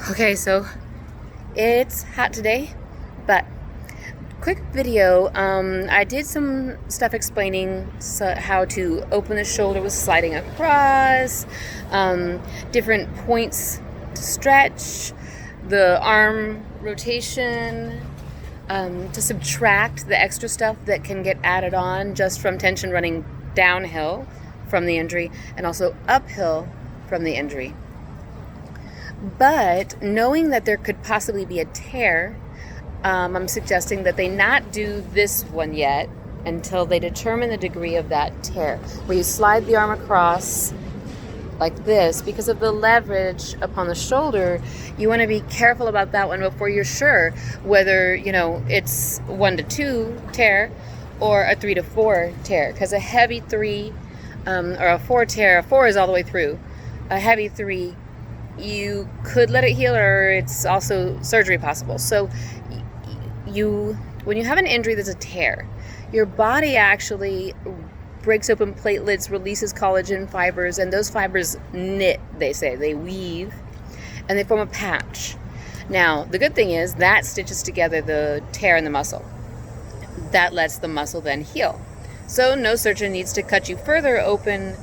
Okay, so it's hot today, but quick video. I did some stuff explaining how to open the shoulder with sliding across, different points to stretch, the arm rotation, to subtract the extra stuff that can get added on just from tension running downhill from the injury and also uphill from the injury. But knowing that there could possibly be a tear, I'm suggesting that they not do this one yet until they determine the degree of that tear. Where you slide the arm across like this, because of the leverage upon the shoulder, you want to be careful about that one before you're sure whether, it's 1 to 2 tear or a 3 to 4 tear. Because a heavy 3 or a 4 tear, a 4 is all the way through. A heavy 3, you could let it heal, or it's also surgery possible. So when you have an injury that's a tear, your body actually breaks open platelets, releases collagen fibers, and those fibers knit, they weave, and they form a patch. Now, the good thing is that stitches together the tear in the muscle. That lets the muscle then heal. So no surgeon needs to cut you further open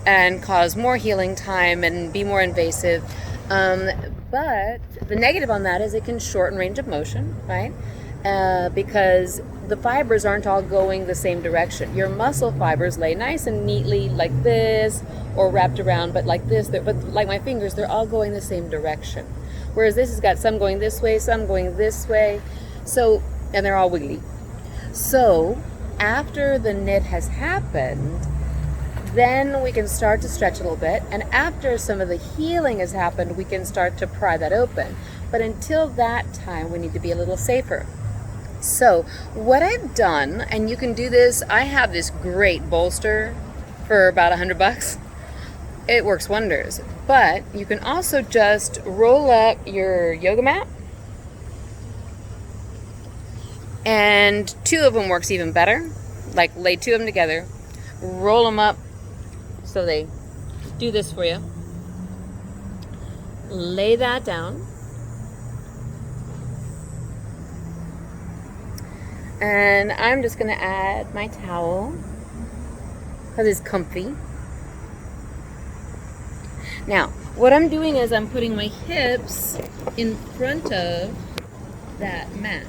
and cause more healing time and be more invasive. But the negative on that is it can shorten range of motion, right? Because the fibers aren't all going the same direction. Your muscle fibers lay nice and neatly like this, or wrapped around, but like this. But like my fingers, they're all going the same direction. Whereas this has got some going this way, some going this way. So, and they're all wiggly. So after the knit has happened, then we can start to stretch a little bit, and after some of the healing has happened, we can start to pry that open. But until that time, we need to be a little safer. So what I've done, and you can do this, I have this great bolster for about $100. It works wonders. But you can also just roll up your yoga mat, and 2 of them works even better. Like, lay 2 of them together, roll them up so they do this for you. Lay that down. And I'm just going to add my towel because it's comfy. Now, what I'm doing is I'm putting my hips in front of that mat.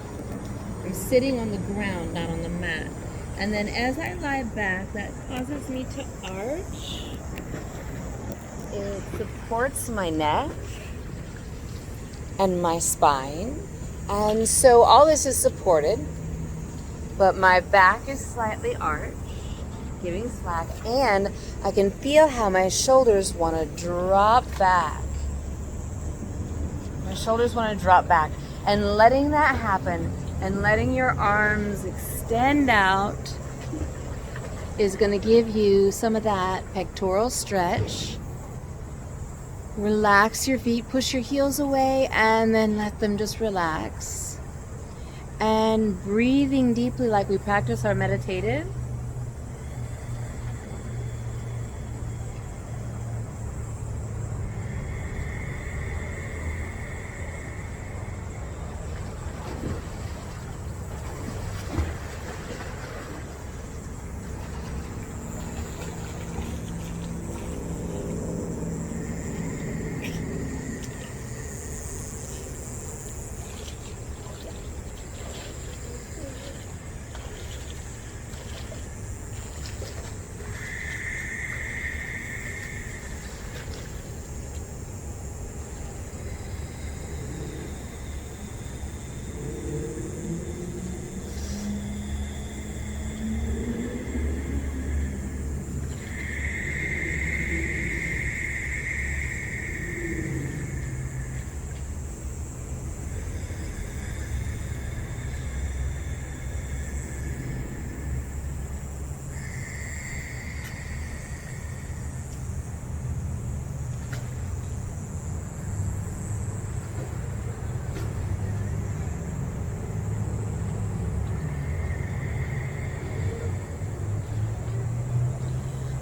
I'm sitting on the ground, not on the mat. And then as I lie back, that causes me to arch. It supports my neck and my spine. And so all this is supported, but my back is slightly arched, giving slack, and I can feel how my shoulders want to drop back. My shoulders want to drop back, and letting that happen and letting your arms extend out is going to give you some of that pectoral stretch. Relax your feet, push your heels away, and then let them just relax. And breathing deeply like we practice our meditative.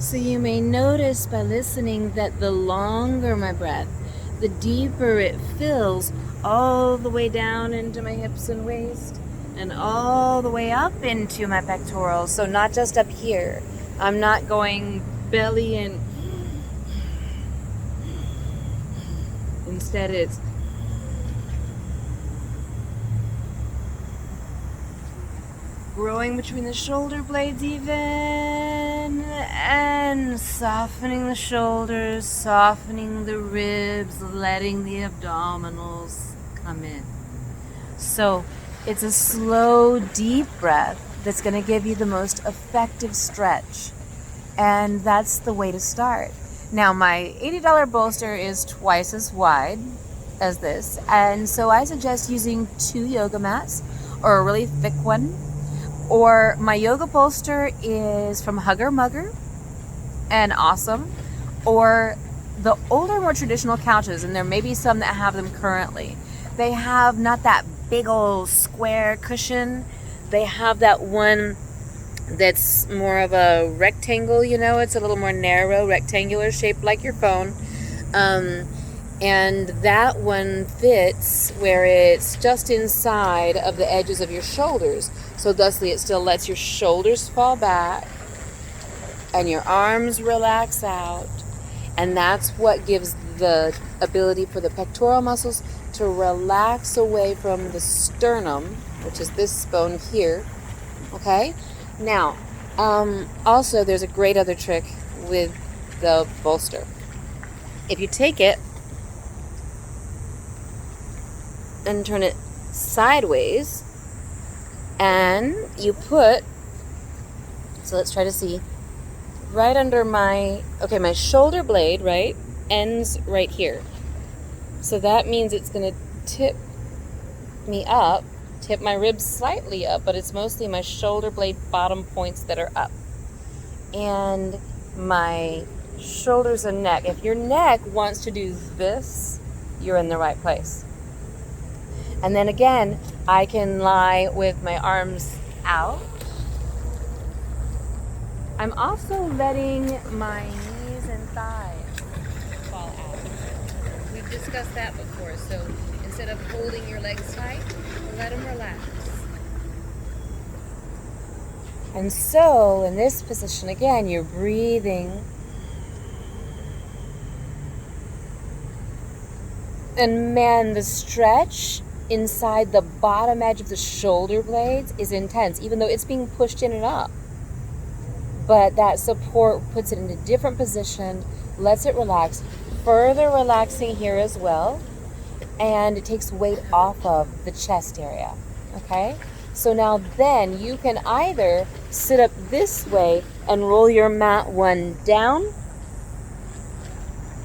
So you may notice by listening that the longer my breath, the deeper it fills all the way down into my hips and waist and all the way up into my pectorals. So not just up here. I'm not going belly and instead it's growing between the shoulder blades even, and softening the shoulders, softening the ribs, letting the abdominals come in. So it's a slow, deep breath that's going to give you the most effective stretch. And that's the way to start. Now, my $80 bolster is twice as wide as this. And so I suggest using 2 yoga mats or a really thick one. Or my yoga bolster is from Hugger Mugger and awesome. Or the older, more traditional couches, and there may be some that have them currently. They have not that big old square cushion. They have that one that's more of a rectangle, it's a little more narrow, rectangular shaped like your phone. And that one fits where it's just inside of the edges of your shoulders. So thusly it still lets your shoulders fall back and your arms relax out. And that's what gives the ability for the pectoral muscles to relax away from the sternum, which is this bone here. Okay? Now, also there's a great other trick with the bolster. If you take it and turn it sideways, and you put, so let's try to see, right under my shoulder blade, right, ends right here. So that means it's going to tip me up, tip my ribs slightly up, but it's mostly my shoulder blade bottom points that are up. And my shoulders and neck. If your neck wants to do this, you're in the right place. And then again, I can lie with my arms out. I'm also letting my knees and thighs fall out. We've discussed that before. So instead of holding your legs tight, let them relax. And so in this position, again, you're breathing. And man, the stretch inside the bottom edge of the shoulder blades is intense, even though it's being pushed in and up. But that support puts it in a different position, lets it relax, further relaxing here as well, and it takes weight off of the chest area, okay? So now then you can either sit up this way and roll your mat one down,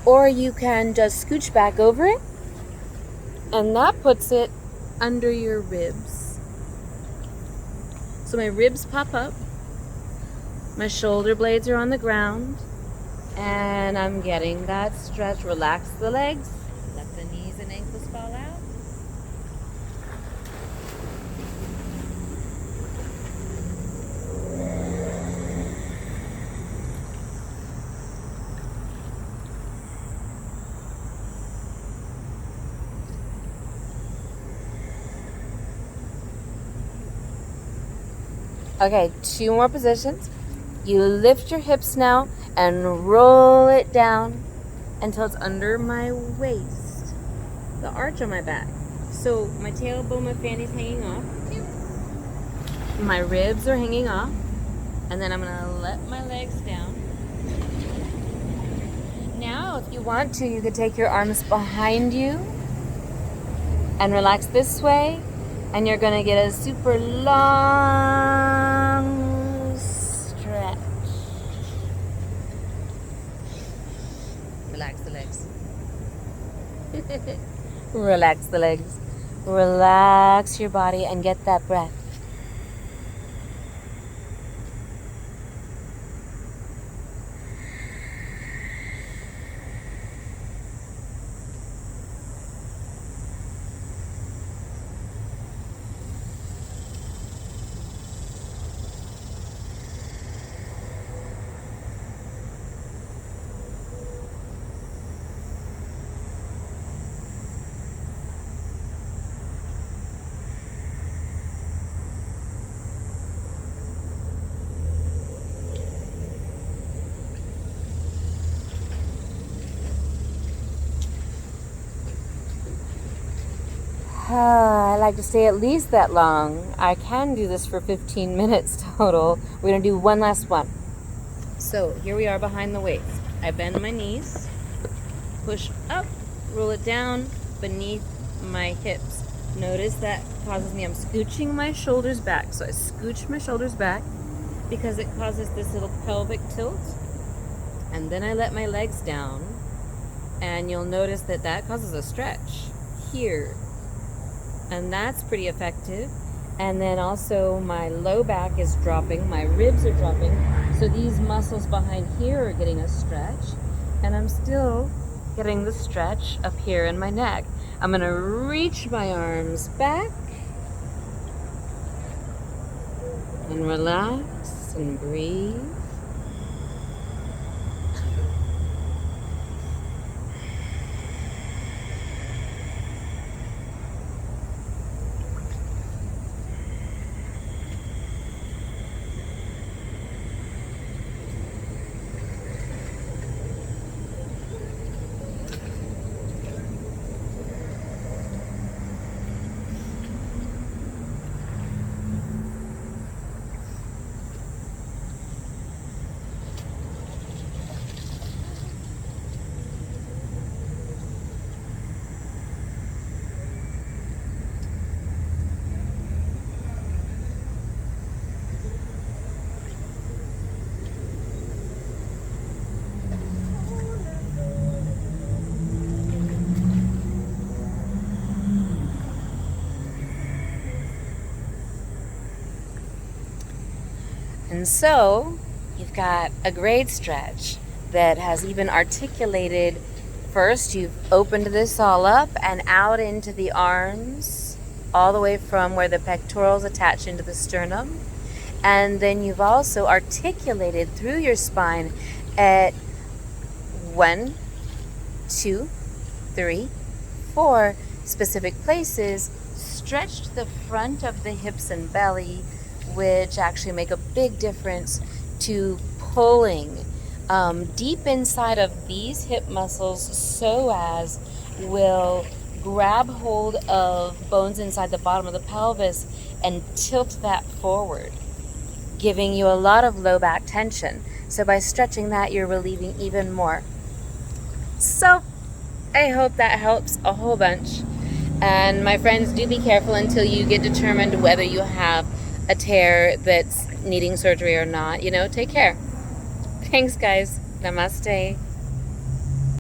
or you can just scooch back over it, and that puts it under your ribs. So my ribs pop up, my shoulder blades are on the ground, and I'm getting that stretch. Relax the legs, let the knees and ankles fall out. Okay, 2 more positions. You lift your hips now and roll it down until it's under my waist, the arch on my back. So my tailbone, my fanny's hanging off. My ribs are hanging off. And then I'm gonna let my legs down. Now, if you want to, you could take your arms behind you and relax this way. And you're gonna get a super long stretch. Relax the legs. Relax the legs. Relax your body and get that breath. I like to stay at least that long. I can do this for 15 minutes total. We're going to do one last one. So here we are behind the waist. I bend my knees, push up, roll it down beneath my hips. Notice that causes me, I'm scooching my shoulders back. So I scooch my shoulders back because it causes this little pelvic tilt. And then I let my legs down, and you'll notice that that causes a stretch here. And that's pretty effective. And then also my low back is dropping, my ribs are dropping. So these muscles behind here are getting a stretch, and I'm still getting the stretch up here in my neck. I'm gonna reach my arms back and relax and breathe. And so you've got a great stretch that has even articulated. First, you've opened this all up and out into the arms, all the way from where the pectorals attach into the sternum. And then you've also articulated through your spine at 1, 2, 3, 4 specific places, stretched the front of the hips and belly, which actually make a big difference to pulling deep inside of these hip muscles, so as will grab hold of bones inside the bottom of the pelvis and tilt that forward, giving you a lot of low back tension. So by stretching that, you're relieving even more. So I hope that helps a whole bunch. And my friends, do be careful until you get determined whether you have a tear that's needing surgery or not. Take care. Thanks, guys. Namaste.